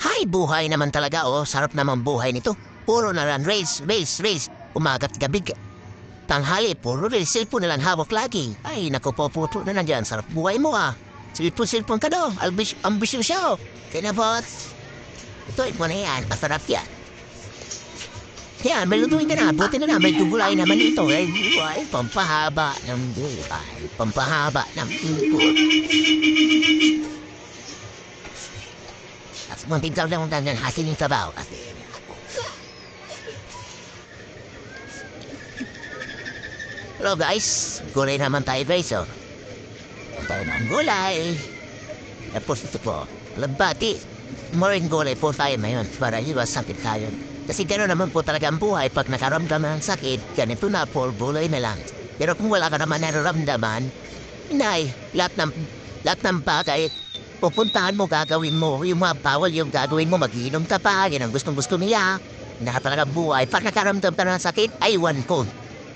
Hay, buhay naman talaga, oh. Sarap naman buhay nito. Puro na lang race, race, race. Umaga't gabi. Tanghali, puro rin. Cellphone na lang hawak lagi. Ay, naku po, puto na nandiyan. Sarap buhay mo, ah. Cellphone ka daw. Ambisyon siya, oh. Kaya na, boss. Ito, ito na yan. Masarap yan. Yan, may lutuin ka na. Buti na may gugulay naman ito. Ay, pampahaba ng buhay. Pampahaba ng buhay. At mabigaw lang ng hasin yung sabaw. Hello guys, gulay naman tayo guys, oh. Tayo ng gulay. Tapos ito po, labati. Maring gulay po tayo ngayon para iwas sakit tayo. Kasi gano'n naman po talaga ang buhay pag nakaramdam ng sakit, ganito na po, gulay na lang. Pero kung wala ka naman nararamdaman, inay, lahat ng bagay, pupuntahan mo, gagawin mo, yung mga bawal yung gagawin mo, mag-inom ka pa, yan ang gustong-gusto niya. Na talaga buhay, pag nakaramdam ka ng sakit, aywan ko.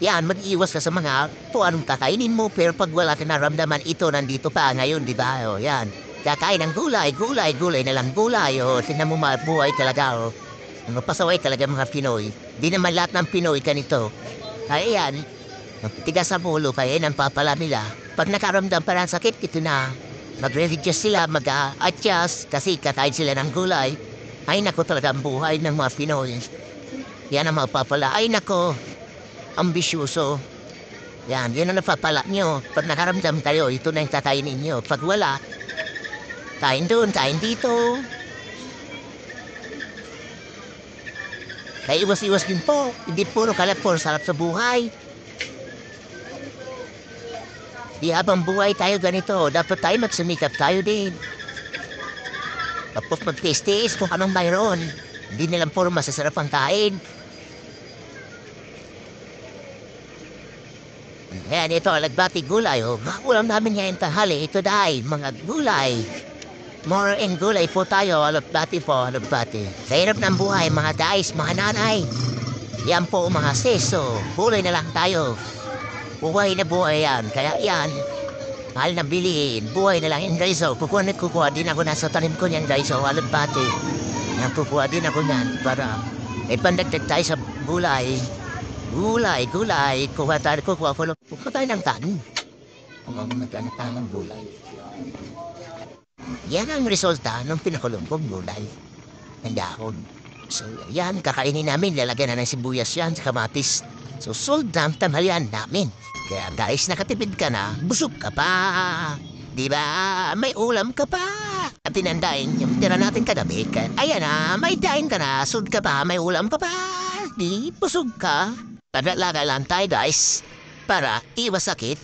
Yan, mag-iwas ka sa mga kung anong kakainin mo, pero pag wala ka naramdaman, ito nandito pa ngayon, di ba? O, yan. Kakain ng gulay, gulay, gulay na lang gulay. O, tingnan mo buhay talaga, o. Ano, pasaway talaga mga Pinoy. Di naman lahat ng Pinoy ganito. Kaya yan, tigas sa pulo, kaya yan ang papala nila. Pag nakaramdam pa ng sakit, ito na. Magre-readjust sila, mag-adjust, kasi kakain sila ng gulay. Ay, nako talaga ang buhay ng mga Pinoy. Yan ang mapapala. Ay, nako. Ambisyoso. Yan, yun ang napapala nyo. Pag nakaramdam kayo, ito na yung kakainin nyo. Pag wala, kain doon, kain dito. Kaya iwas-iwas din po. Hindi puro kalapor, sarap sa buhay. Di habang buhay tayo ganito, dapat tayo magsumikap tayo din. Tapos mag-taste kung anong mayroon. Hindi nilang puro masasarap ang kain. Ayan, ito, lagbati gulay. Oh. Ulam namin ngayon tanghali. Ito dahil, mga gulay. More in gulay po tayo. Lagbati po, lagbati. Sa hirap ng buhay, mga guys, mga nanay. Yan po, mga seso. Gulay na lang tayo. Buhay na buhay yan. Kaya yan, mahal na bilihin. Buhay na lang yan, guys. Oh. Kukuha din ako nasa tanim ko yan, guys. Oh, lagbati. Yan, kukuha din ako yan para pandagdag tayo sa gulay. Gulay, gulay. Kuha tayo ng tanim. Kung magkano tayo ng gulay. Yan ang resulta ng pinakulong kong gulay. Ang dahon. So, yan, kakainin namin. Lalagyan na ng sibuyas yan sa kamatis. So, sold ang tanghalian namin. Kaya guys, nakatipid ka na, busog ka pa. Diba? May ulam ka pa. At tinandain, yung tira natin kagabi. Ayan na, may daing ka na, sold ka pa, may ulam ka pa. Di, busog ka. Paglalagay lang tayo guys, para iwas sakit.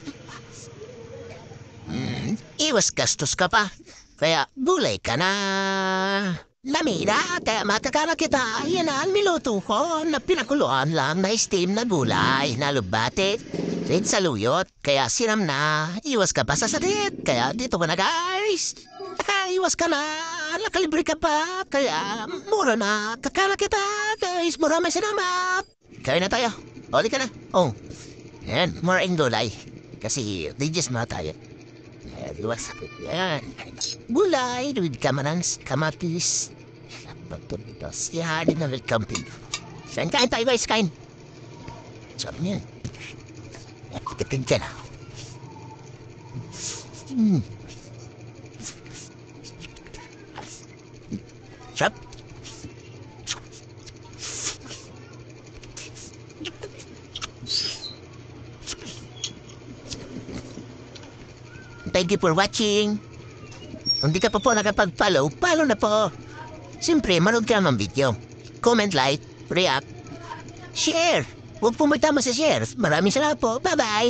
Iwas gastos ka pa. Kaya gulay ka na. Lamida, kaya matakala kita. Yan ang niluto ko na pinakuluan lang na steam na gulay na lubate. Rin sa luyot, kaya sinam na. Iwas ka pa sa sakit. Kaya dito ka na guys. Iwas ka na. Nakalibre ka pa. Kaya mura na. Kakala kita guys. Maraming salamat. Kaya na tayo. Oli ka na. Oh. Yan, more in gulay. Kasi digest na tayo. Iwas sakit. Yan. Gulay with kamanans, kamatis. Pagtunitos. Yan, din na with camping. Saan kain tayo guys? Kain. Sabi niya. Kating ka na. Sarap. Thank you for watching. Kung di ka pa po nakapag-follow, follow na po. Siyempre, manood ka naman video. Comment, like, react, share. Huwag po magtama sa share. Maraming salamat po. Bye-bye.